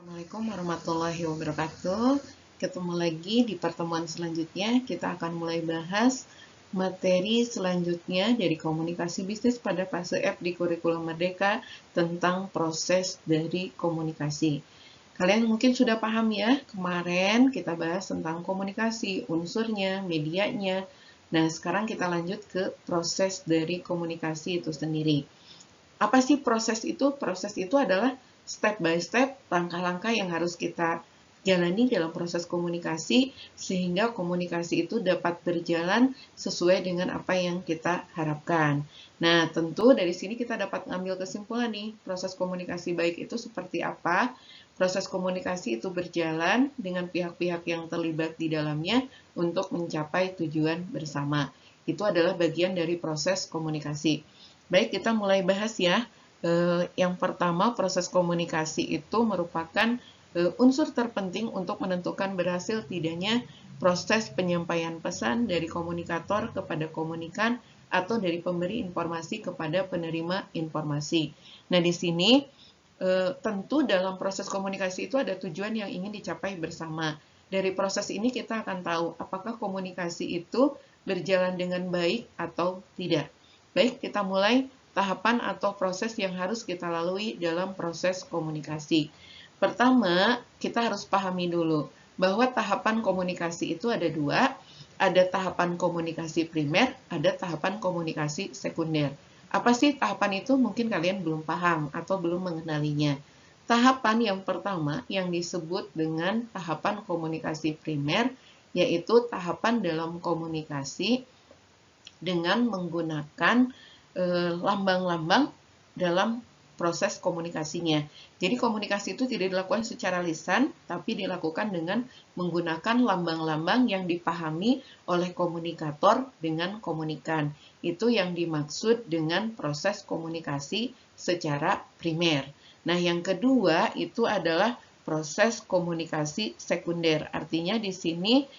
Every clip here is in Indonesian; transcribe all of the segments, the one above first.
Assalamualaikum warahmatullahi wabarakatuh. Ketemu lagi di pertemuan selanjutnya. Kita akan mulai bahas materi selanjutnya dari komunikasi bisnis pada fase F di kurikulum Merdeka tentang proses dari komunikasi. Kalian mungkin sudah paham ya, kemarin kita bahas tentang komunikasi, unsurnya, medianya. Nah, sekarang kita lanjut ke proses dari komunikasi itu sendiri. Apa sih proses itu? Proses itu adalah step by step, langkah-langkah yang harus kita jalani dalam proses komunikasi, sehingga komunikasi itu dapat berjalan sesuai dengan apa yang kita harapkan. Nah, tentu dari sini kita dapat mengambil kesimpulan nih, proses komunikasi baik itu seperti apa. Proses komunikasi itu berjalan dengan pihak-pihak yang terlibat di dalamnya untuk mencapai tujuan bersama. Itu adalah bagian dari proses komunikasi. Baik, kita mulai bahas ya. Yang pertama, proses komunikasi itu merupakan unsur terpenting untuk menentukan berhasil tidaknya proses penyampaian pesan dari komunikator kepada komunikan atau dari pemberi informasi kepada penerima informasi. Nah, di sini tentu dalam proses komunikasi itu ada tujuan yang ingin dicapai bersama. Dari proses ini kita akan tahu apakah komunikasi itu berjalan dengan baik atau tidak. Baik, kita mulai tahapan atau proses yang harus kita lalui dalam proses komunikasi. Pertama, kita harus pahami dulu bahwa tahapan komunikasi itu ada dua. Ada tahapan komunikasi primer, ada tahapan komunikasi sekunder. Apa sih tahapan itu? Mungkin kalian belum paham atau belum mengenalinya. Tahapan yang pertama yang disebut dengan tahapan komunikasi primer, yaitu tahapan dalam komunikasi dengan menggunakan lambang-lambang dalam proses komunikasinya. Jadi komunikasi itu tidak dilakukan secara lisan, tapi dilakukan dengan menggunakan lambang-lambang yang dipahami oleh komunikator dengan komunikan. Itu yang dimaksud dengan proses komunikasi secara primer. Nah, yang kedua itu adalah proses komunikasi sekunder. Artinya di sini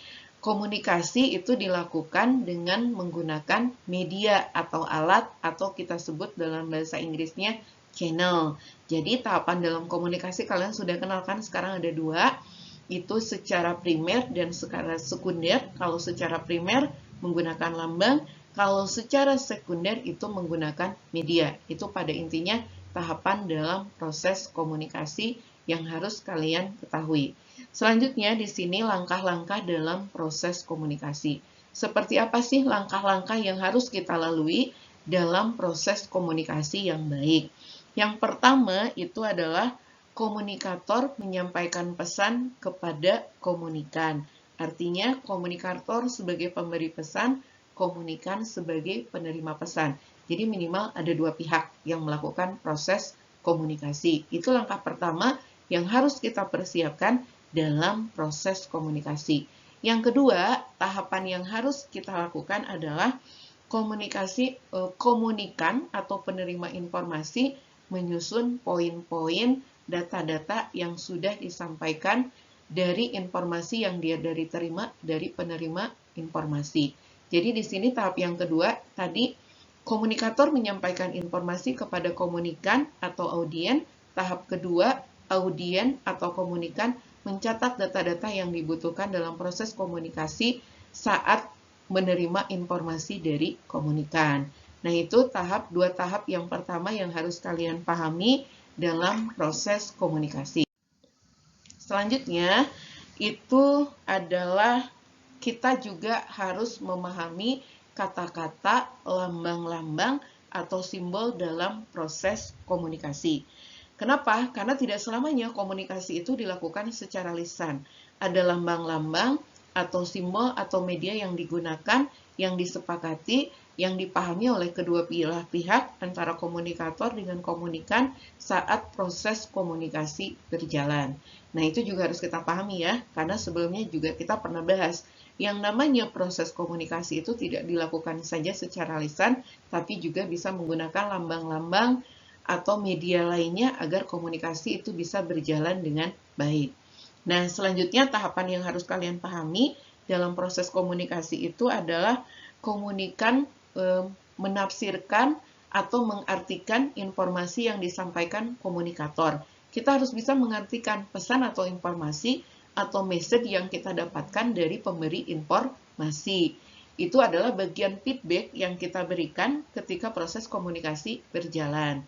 komunikasi itu dilakukan dengan menggunakan media atau alat atau kita sebut dalam bahasa Inggrisnya channel. Jadi tahapan dalam komunikasi kalian sudah kenal kan, sekarang ada dua, itu secara primer dan secara sekunder. Kalau secara primer menggunakan lambang, kalau secara sekunder itu menggunakan media. Itu pada intinya tahapan dalam proses komunikasi yang harus kalian ketahui. Selanjutnya di sini langkah-langkah dalam proses komunikasi. Seperti apa sih langkah-langkah yang harus kita lalui dalam proses komunikasi yang baik? Yang pertama itu adalah komunikator menyampaikan pesan kepada komunikan. Artinya komunikator sebagai pemberi pesan, komunikan sebagai penerima pesan. Jadi minimal ada dua pihak yang melakukan proses komunikasi. Itu langkah pertama yang harus kita persiapkan dalam proses komunikasi. Yang kedua, tahapan yang harus kita lakukan adalah komunikan atau penerima informasi menyusun poin-poin data-data yang sudah disampaikan dari informasi yang dia terima dari penerima informasi. Jadi di sini tahap yang kedua tadi komunikator menyampaikan informasi kepada komunikan atau audien. Tahap kedua, audien atau komunikan mencatat data-data yang dibutuhkan dalam proses komunikasi saat menerima informasi dari komunikan. Nah, itu dua tahap yang pertama yang harus kalian pahami dalam proses komunikasi. Selanjutnya, itu adalah kita juga harus memahami kata-kata, lambang-lambang, atau simbol dalam proses komunikasi. Kenapa? Karena tidak selamanya komunikasi itu dilakukan secara lisan. Ada lambang-lambang atau simbol atau media yang digunakan, yang disepakati, yang dipahami oleh kedua pihak antara komunikator dengan komunikan saat proses komunikasi berjalan. Nah, itu juga harus kita pahami ya, karena sebelumnya juga kita pernah bahas yang namanya proses komunikasi itu tidak dilakukan saja secara lisan, tapi juga bisa menggunakan lambang-lambang atau media lainnya agar komunikasi itu bisa berjalan dengan baik. Nah, selanjutnya tahapan yang harus kalian pahami dalam proses komunikasi itu adalah komunikan menafsirkan atau mengartikan informasi yang disampaikan komunikator. kita harus bisa mengartikan pesan atau informasi atau message yang kita dapatkan dari pemberi informasi. Itu adalah bagian feedback yang kita berikan ketika proses komunikasi berjalan.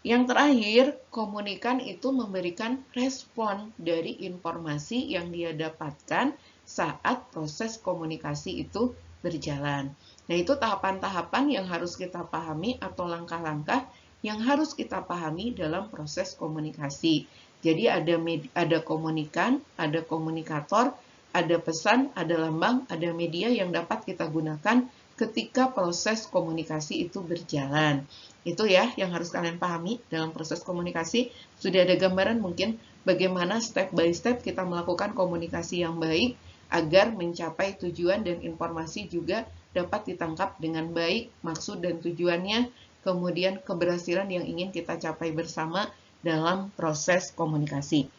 Yang terakhir, komunikan itu memberikan respon dari informasi yang dia dapatkan saat proses komunikasi itu berjalan. Nah, itu tahapan-tahapan yang harus kita pahami atau langkah-langkah yang harus kita pahami dalam proses komunikasi. Jadi ada komunikan, ada komunikator, ada pesan, ada lambang, ada media yang dapat kita gunakan ketika proses komunikasi itu berjalan. Itu ya yang harus kalian pahami dalam proses komunikasi. Sudah ada gambaran mungkin bagaimana step by step kita melakukan komunikasi yang baik agar mencapai tujuan dan informasi juga dapat ditangkap dengan baik, maksud dan tujuannya, kemudian keberhasilan yang ingin kita capai bersama dalam proses komunikasi.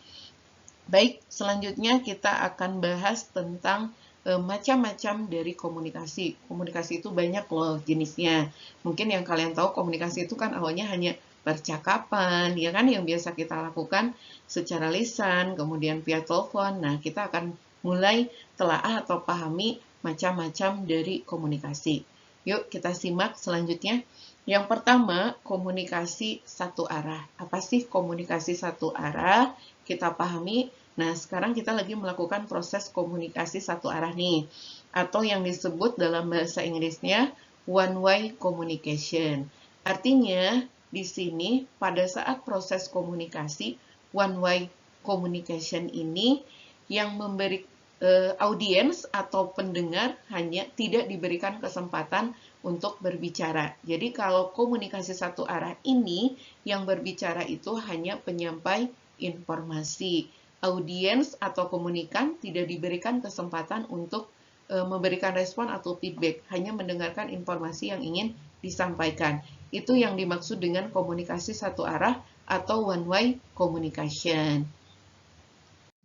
Baik, selanjutnya kita akan bahas tentang macam-macam dari komunikasi. Komunikasi itu banyak loh jenisnya. Mungkin yang kalian tahu komunikasi itu kan awalnya hanya percakapan, ya kan, yang biasa kita lakukan secara lisan, kemudian via telepon. Nah, kita akan mulai telaah atau pahami macam-macam dari komunikasi. Yuk kita simak selanjutnya. Yang pertama, komunikasi satu arah. Apa sih komunikasi satu arah? Kita pahami. Nah, sekarang kita lagi melakukan proses komunikasi satu arah nih, atau yang disebut dalam bahasa Inggrisnya one-way communication. Artinya, di sini pada saat proses komunikasi one-way communication ini yang memberi audiens atau pendengar hanya tidak diberikan kesempatan untuk berbicara. Jadi kalau komunikasi satu arah ini yang berbicara itu hanya penyampai informasi. Audiens atau komunikan tidak diberikan kesempatan untuk memberikan respon atau feedback, hanya mendengarkan informasi yang ingin disampaikan. Itu yang dimaksud dengan komunikasi satu arah atau one-way communication.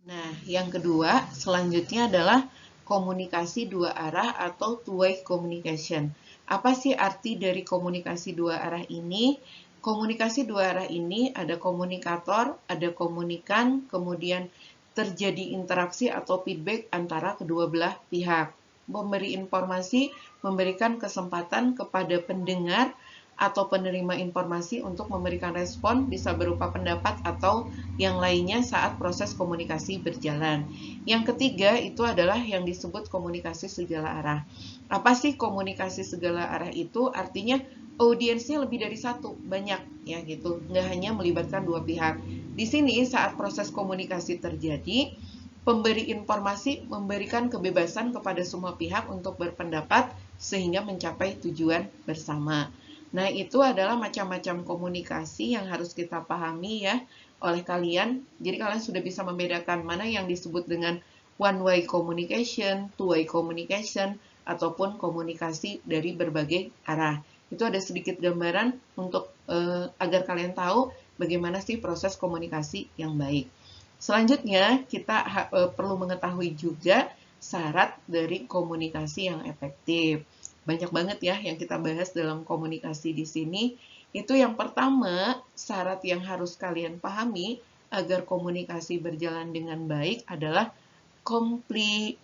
Nah, yang kedua, selanjutnya adalah komunikasi dua arah atau two-way communication. Apa sih arti dari komunikasi dua arah ini? Komunikasi dua arah ini ada komunikator, ada komunikan, kemudian terjadi interaksi atau feedback antara kedua belah pihak. Memberi informasi, memberikan kesempatan kepada pendengar atau penerima informasi untuk memberikan respon, bisa berupa pendapat atau yang lainnya saat proses komunikasi berjalan. Yang ketiga itu adalah yang disebut komunikasi segala arah. Apa sih komunikasi segala arah itu? Artinya audiensnya lebih dari satu, banyak ya gitu, nggak hanya melibatkan dua pihak. Di sini saat proses komunikasi terjadi, pemberi informasi memberikan kebebasan kepada semua pihak untuk berpendapat sehingga mencapai tujuan bersama. Nah, itu adalah macam-macam komunikasi yang harus kita pahami ya oleh kalian. Jadi kalian sudah bisa membedakan mana yang disebut dengan one-way communication, two-way communication, ataupun komunikasi dari berbagai arah. Itu ada sedikit gambaran untuk agar kalian tahu bagaimana sih proses komunikasi yang baik. Selanjutnya, kita perlu mengetahui juga syarat dari komunikasi yang efektif. Banyak banget ya yang kita bahas dalam komunikasi di sini. Itu yang pertama, syarat yang harus kalian pahami agar komunikasi berjalan dengan baik adalah completeness.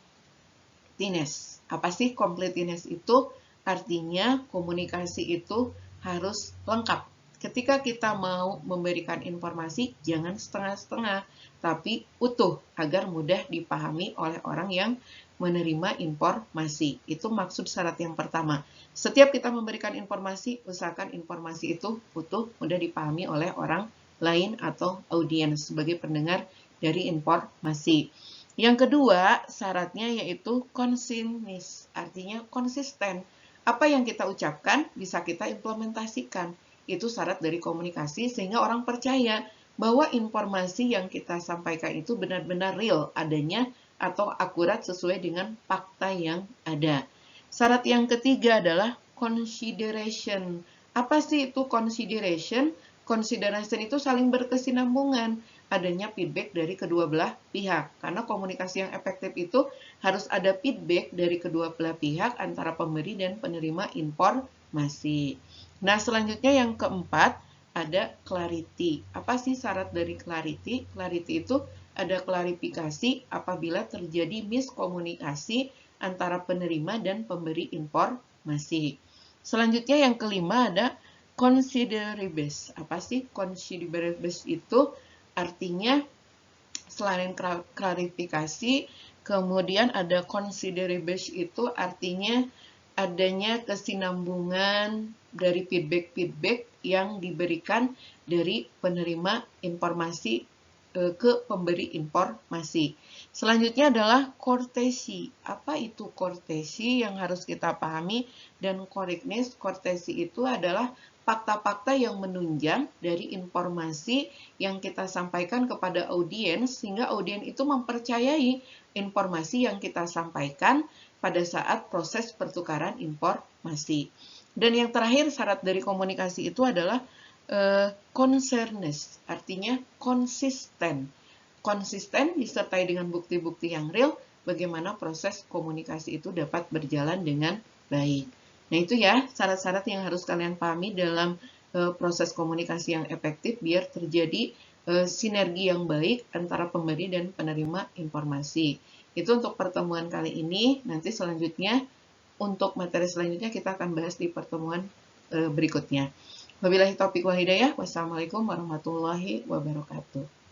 Apa sih completeness itu? Artinya komunikasi itu harus lengkap. Ketika kita mau memberikan informasi, jangan setengah-setengah, tapi utuh agar mudah dipahami oleh orang yang menerima informasi. Itu maksud syarat yang pertama. Setiap kita memberikan informasi, usahakan informasi itu utuh, mudah dipahami oleh orang lain atau audiens sebagai pendengar dari informasi. Yang kedua, syaratnya yaitu konsinis, artinya konsisten. Apa yang kita ucapkan bisa kita implementasikan. Itu syarat dari komunikasi sehingga orang percaya bahwa informasi yang kita sampaikan itu benar-benar real adanya atau akurat sesuai dengan fakta yang ada. Syarat yang ketiga adalah consideration. Apa sih itu consideration? Consideration itu saling berkesinambungan, adanya feedback dari kedua belah pihak. Karena komunikasi yang efektif itu harus ada feedback dari kedua belah pihak antara pemberi dan penerima informasi. Nah, selanjutnya yang keempat, ada clarity. Apa sih syarat dari clarity? Clarity itu ada klarifikasi apabila terjadi miskomunikasi antara penerima dan pemberi informasi. Selanjutnya yang kelima ada considerables. Apa sih considerables itu? Artinya selain klarifikasi, kemudian ada considerables itu artinya adanya kesinambungan dari feedback-feedback yang diberikan dari penerima informasi ke pemberi informasi. Selanjutnya adalah courtesy. Apa itu courtesy yang harus kita pahami? Dan correctness, courtesy itu adalah fakta-fakta yang menunjang dari informasi yang kita sampaikan kepada audiens, sehingga audiens itu mempercayai informasi yang kita sampaikan pada saat proses pertukaran informasi. Dan yang terakhir, syarat dari komunikasi itu adalah concerness, artinya konsisten. Konsisten disertai dengan bukti-bukti yang real, bagaimana proses komunikasi itu dapat berjalan dengan baik. Nah itu ya, syarat-syarat yang harus kalian pahami dalam proses komunikasi yang efektif biar terjadi sinergi yang baik antara pemberi dan penerima informasi. Itu untuk pertemuan kali ini. Nanti selanjutnya, untuk materi selanjutnya kita akan bahas di pertemuan berikutnya. Wabillahi taufiq wal hidayah. Wassalamualaikum warahmatullahi wabarakatuh.